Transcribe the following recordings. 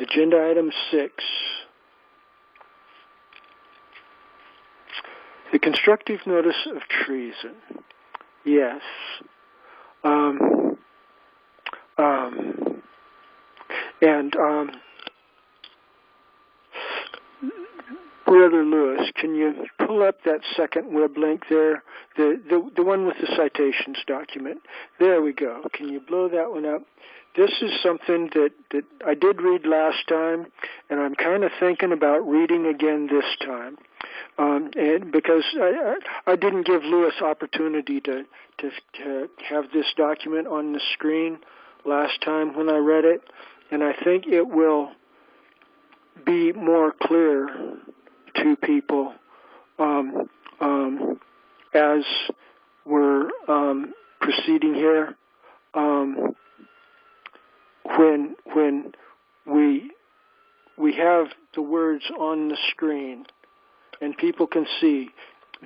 Agenda item 6. The constructive notice of treason. Yes. Brother Lewis, can you pull up that second web link there? The one with the citations document. There we go. Can you blow that one up? This is something that I did read last time, and I'm kind of thinking about reading again this time. And because I didn't give Lewis opportunity to have this document on the screen last time when I read it, and I think it will be more clear to people as we're proceeding here. When we have the words on the screen, and people can see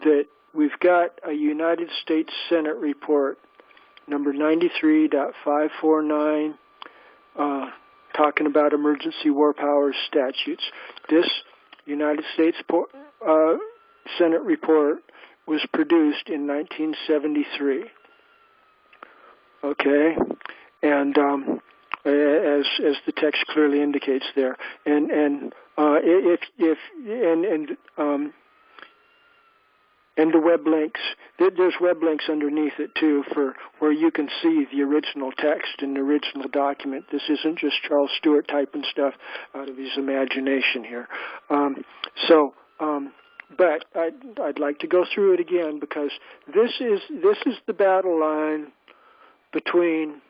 that we've got a United States Senate report, number 93.549, talking about emergency war powers statutes. This United States Senate report was produced in 1973. Okay, and as the text clearly indicates there, and the web links. There's web links underneath it too, for where you can see the original text in the original document. This isn't just Charles Stewart typing stuff out of his imagination here. But I'd like to go through it again, because this is the battle line between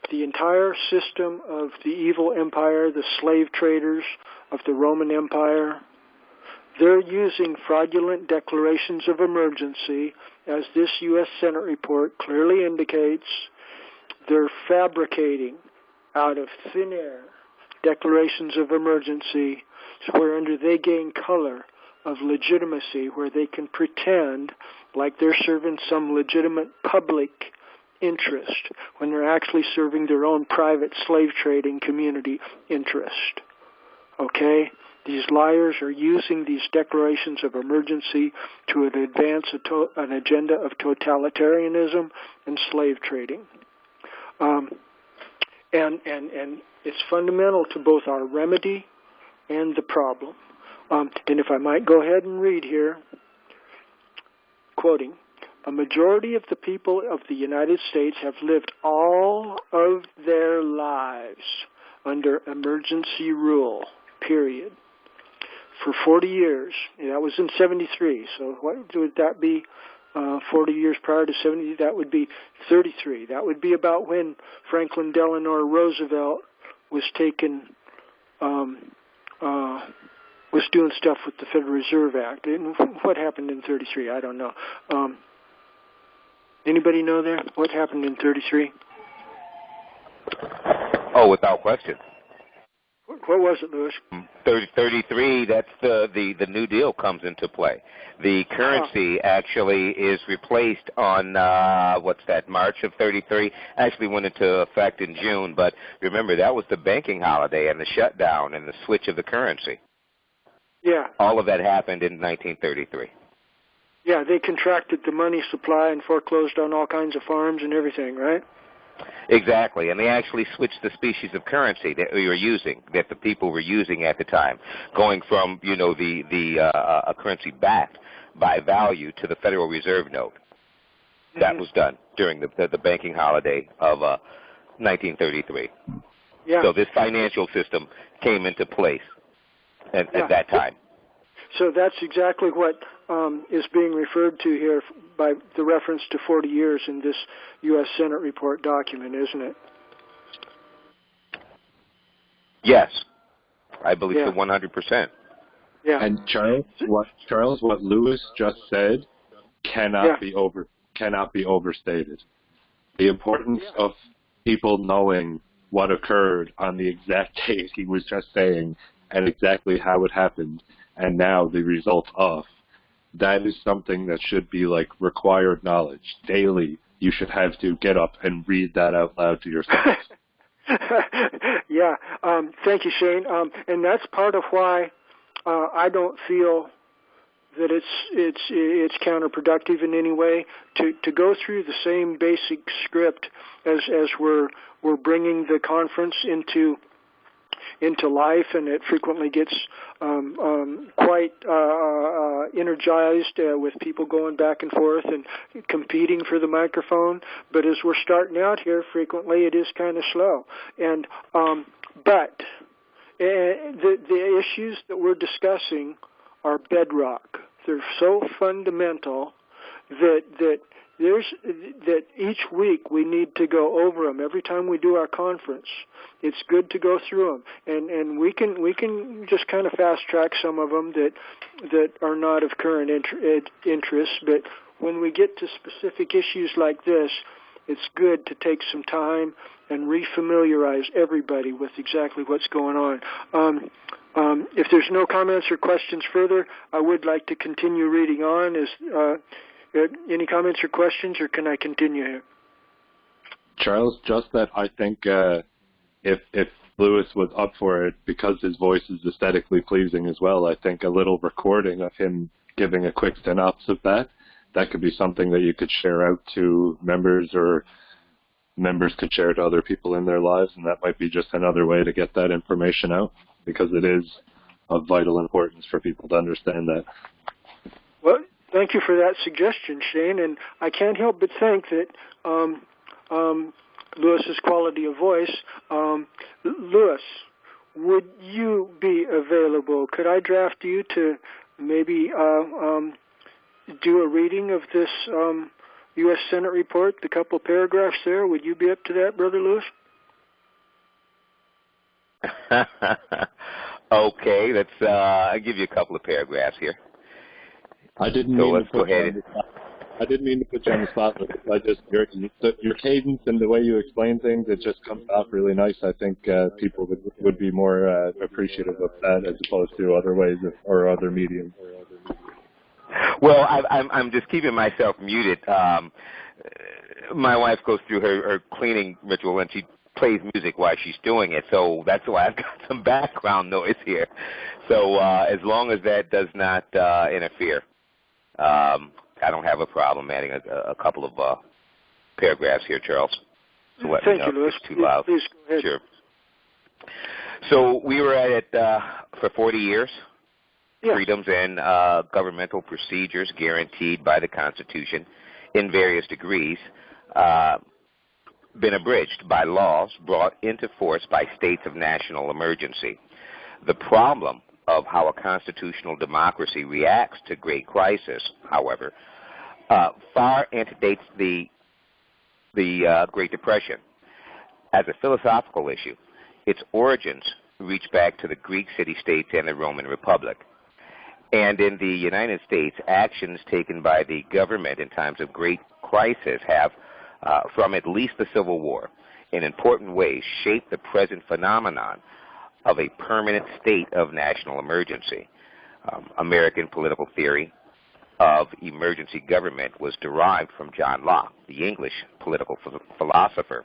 the entire system of the evil empire, the slave traders of the Roman Empire. They're using fraudulent declarations of emergency, as this U.S. Senate report clearly indicates. They're fabricating out of thin air declarations of emergency, whereunder they gain color of legitimacy, where they can pretend like they're serving some legitimate public interest when they're actually serving their own private slave trading community interest. Okay? These liars are using these declarations of emergency to advance an agenda of totalitarianism and slave trading. And it's fundamental to both our remedy and the problem. And if I might go ahead and read here, quoting, "A majority of the people of the United States have lived all of their lives under emergency rule, period, for 40 years. And that was in 73. So what would that be? 40 years prior to 70, that would be 33. That would be about when Franklin Delano Roosevelt was was doing stuff with the Federal Reserve Act. And what happened in 33? I don't know. Anybody know there? What happened in 33? Oh, without question. What was it, Lewis? 33, that's the New Deal comes into play. The currency actually is replaced on, March of 33. Actually went into effect in June, but remember, that was the banking holiday and the shutdown and the switch of the currency. Yeah. All of that happened in 1933. Yeah, they contracted the money supply and foreclosed on all kinds of farms and everything, right? Exactly, and they actually switched the species of currency that we were using, that the people were using at the time, going from, a currency backed by value to the Federal Reserve note. Mm-hmm. That was done during the banking holiday of 1933. Yeah. So this financial system came into place at that time. So that's exactly what is being referred to here by the reference to 40 years in this U.S. Senate report document, isn't it? Yes, I believe so 100%. Yeah. And Charles, what Lewis just said cannot be overstated. The importance of people knowing what occurred on the exact date he was just saying and exactly how it happened, and now the result of. That is something that should be like required knowledge. Daily, you should have to get up and read that out loud to yourself. Yeah. Thank you, Shane. And that's part of why I don't feel that it's counterproductive in any way to go through the same basic script as we're bringing the conference into life, and it frequently gets quite energized with people going back and forth and competing for the microphone. But as we're starting out here, frequently it is kind of slow. And but the issues that we're discussing are bedrock. They're so fundamental that each week we need to go over them. Every time we do our conference, it's good to go through them, and we can just kind of fast track some of them that are not of current interest. But when we get to specific issues like this, it's good to take some time and refamiliarize everybody with exactly what's going on. If there's no comments or questions further, I would like to continue reading on. Any comments or questions, or can I continue here? Charles, just that I think if Lewis was up for it, because his voice is aesthetically pleasing as well, I think a little recording of him giving a quick synopsis of that could be something that you could share out to members, or members could share to other people in their lives, and that might be just another way to get that information out, because it is of vital importance for people to understand that. Well, thank you for that suggestion, Shane, and I can't help but think that Lewis's quality of voice. Lewis, would you be available? Could I draft you to maybe do a reading of this U.S. Senate report, the couple paragraphs there? Would you be up to that, Brother Lewis? Okay, let's. I'll give you a couple of paragraphs here. I didn't mean to put you on the spot, but I just your cadence and the way you explain things, it just comes off really nice. I think people would be more appreciative of that as opposed to other ways or other mediums. Well, I'm just keeping myself muted. My wife goes through her cleaning ritual, and she plays music while she's doing it, so that's why I've got some background noise here. So as long as that does not interfere, I don't have a problem adding a couple of paragraphs here, Charles. So let Thank me know you, Lewis. if it's too loud. Please go ahead. Sure. So we were at it for 40 years. Yes. Freedoms and governmental procedures guaranteed by the Constitution in various degrees been abridged by laws brought into force by states of national emergency. The problem of how a constitutional democracy reacts to great crisis, however, far antedates the Great Depression. As a philosophical issue, its origins reach back to the Greek city-states and the Roman Republic. And in the United States, actions taken by the government in times of great crisis have, from at least the Civil War, in important ways shaped the present phenomenon of a permanent state of national emergency. American political theory of emergency government was derived from John Locke, the English political philosopher,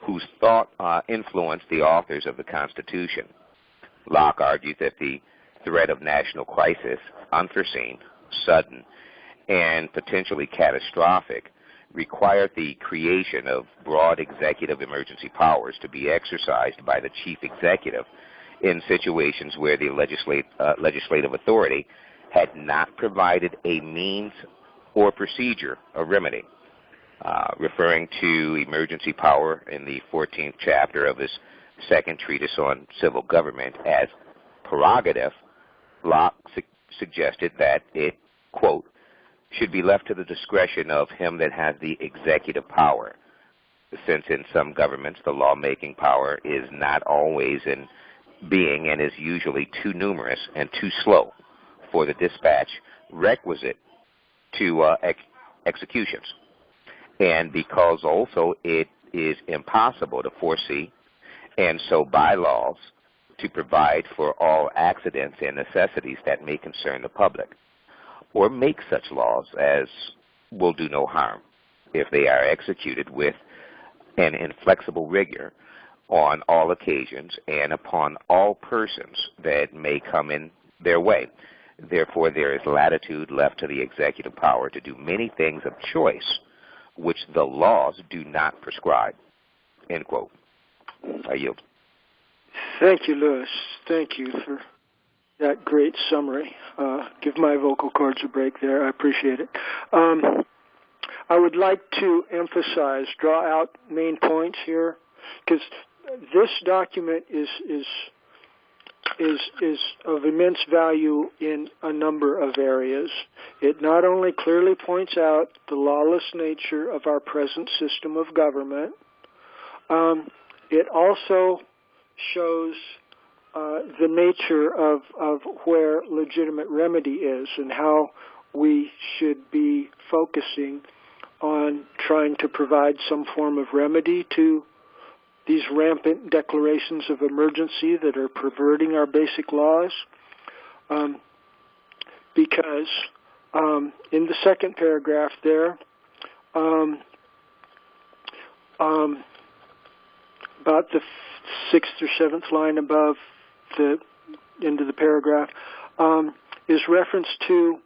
whose thought influenced the authors of the Constitution. Locke argued that the threat of national crisis, unforeseen, sudden, and potentially catastrophic, required the creation of broad executive emergency powers to be exercised by the chief executive in situations where the legislative authority had not provided a means or procedure or remedy. Referring to emergency power in the 14th chapter of his second treatise on civil government as prerogative, Locke suggested that it, quote, should be left to the discretion of him that has the executive power, since in some governments the lawmaking power is not always in being and is usually too numerous and too slow for the dispatch requisite to executions. And because also it is impossible to foresee, and so bylaws to provide for all accidents and necessities that may concern the public, or make such laws as will do no harm if they are executed with an inflexible rigor on all occasions and upon all persons that may come in their way. Therefore, there is latitude left to the executive power to do many things of choice which the laws do not prescribe." End quote. I yield. Thank you, Lewis. Thank you for that great summary. Give my vocal cords a break there. I appreciate it. I would like to emphasize, draw out main points here, because this document is of immense value in a number of areas. It not only clearly points out the lawless nature of our present system of government, it also shows the nature of where legitimate remedy is and how we should be focusing on trying to provide some form of remedy to these rampant declarations of emergency that are perverting our basic laws. Because in the second paragraph there, about the sixth or seventh line above the end of the paragraph, is reference to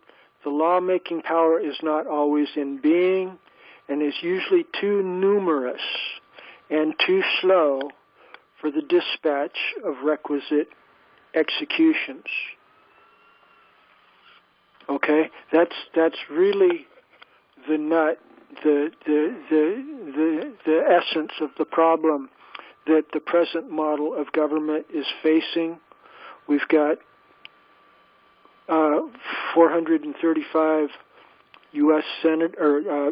the lawmaking power is not always in being and is usually too numerous and too slow for the dispatch of requisite executions. Okay, that's really the nut, the essence of the problem that the present model of government is facing. We've got 435 U.S. Senate or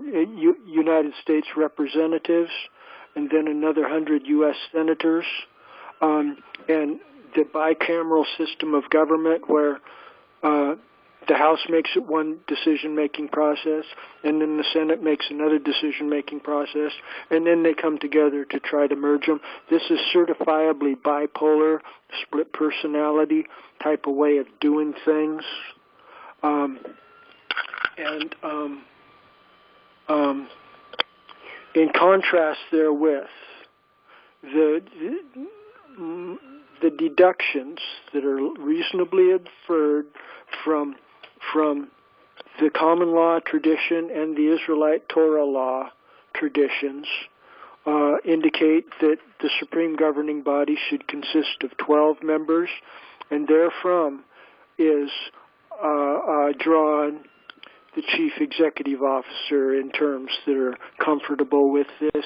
United States representatives, and then another 100 U.S. senators, and the bicameral system of government where the House makes it one decision-making process, and then the Senate makes another decision-making process, and then they come together to try to merge them. This is certifiably bipolar, split personality type of way of doing things. In contrast therewith, the deductions that are reasonably inferred from the common law tradition and the Israelite Torah law traditions indicate that the supreme governing body should consist of 12 members, and therefrom is drawn the chief executive officer in terms that are comfortable with this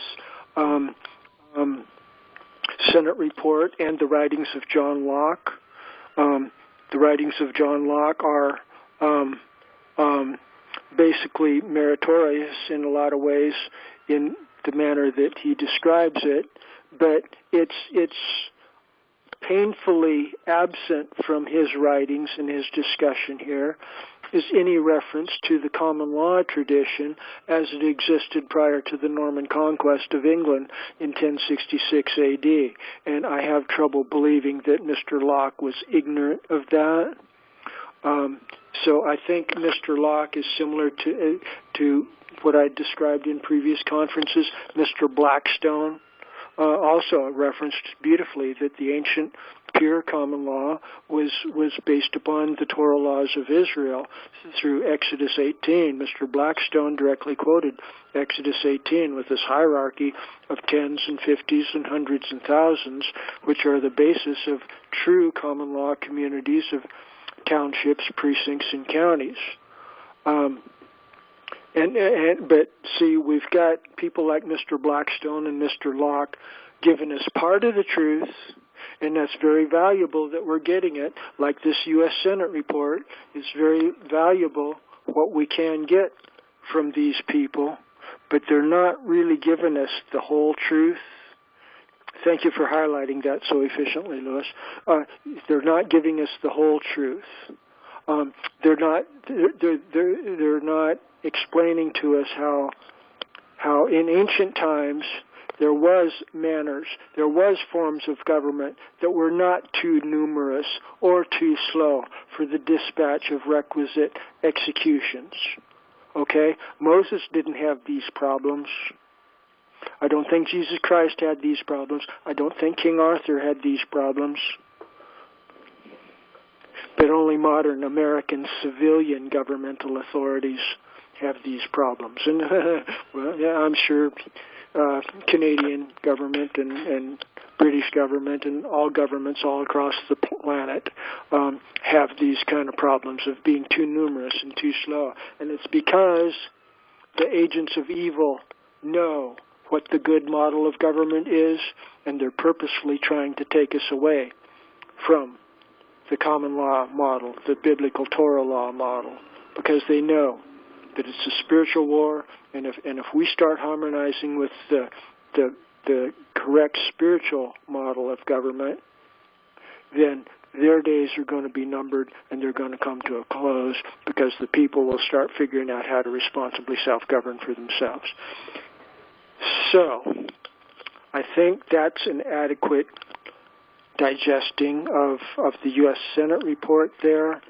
Senate report and the writings of John Locke. The writings of John Locke are basically meritorious in a lot of ways in the manner that he describes it, but it's painfully absent from his writings and his discussion here is any reference to the common law tradition as it existed prior to the Norman conquest of England in 1066 AD. And I have trouble believing that Mr. Locke was ignorant of that. So I think Mr. Locke is similar to what I described in previous conferences. Mr. Blackstone also referenced beautifully that the ancient pure common law was based upon the Torah laws of Israel through Exodus 18. Mr. Blackstone directly quoted Exodus 18 with this hierarchy of tens and fifties and hundreds and thousands, which are the basis of true common law communities of townships, precincts, and counties. But see, we've got people like Mr. Blackstone and Mr. Locke giving us part of the truth, and that's very valuable that we're getting it. Like this U.S. Senate report is very valuable, what we can get from these people, but they're not really giving us the whole truth. Thank you for highlighting that so efficiently, Lewis. They're not giving us the whole truth. They're not explaining to us how in ancient times there was manners, there was forms of government that were not too numerous or too slow for the dispatch of requisite executions. Okay? Moses didn't have these problems. I don't think Jesus Christ had these problems. I don't think King Arthur had these problems. But only modern American civilian governmental authorities have these problems. And, well, yeah, I'm sure Canadian government and British government and all governments all across the planet have these kind of problems of being too numerous and too slow. And it's because the agents of evil know what the good model of government is, and they're purposefully trying to take us away from the common law model, the biblical Torah law model, because they know that it's a spiritual war, and if we start harmonizing with the correct spiritual model of government, then their days are going to be numbered and they're going to come to a close because the people will start figuring out how to responsibly self-govern for themselves. So, I think that's an adequate digesting of the U.S. Senate report there.